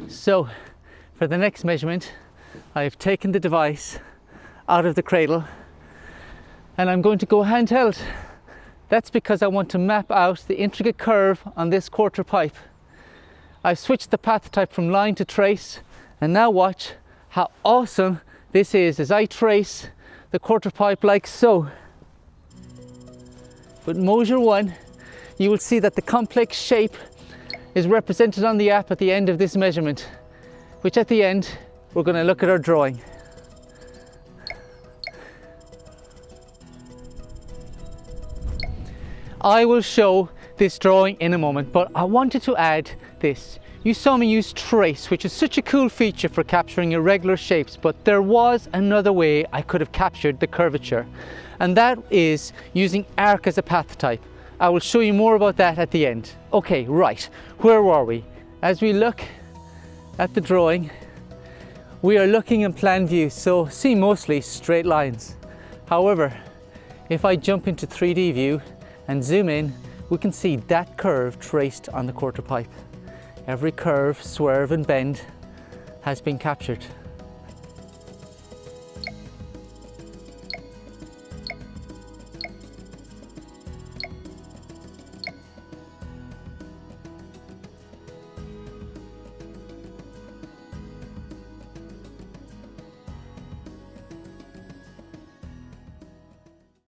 So for the next measurement, I've taken the device out of the cradle and I'm going to go handheld. That's because I want to map out the intricate curve on this quarter pipe. I've switched the path type from line to trace, and now watch how awesome this is as I trace the quarter pipe like so. With Moasure 1, you will see that the complex shape is represented on the app at the end of this measurement, which at the end, we're going to look at our drawing. I will show this drawing in a moment, but I wanted to add this. You saw me use trace, which is such a cool feature for capturing irregular shapes, but there was another way I could have captured the curvature, and that is using arc as a path type. I will show you more about that at the end. Okay, right, where were we? As we look at the drawing, we are looking in plan view, so see mostly straight lines. However, if I jump into 3D view and zoom in, we can see that curve traced on the quarter pipe. Every curve, swerve and bend has been captured.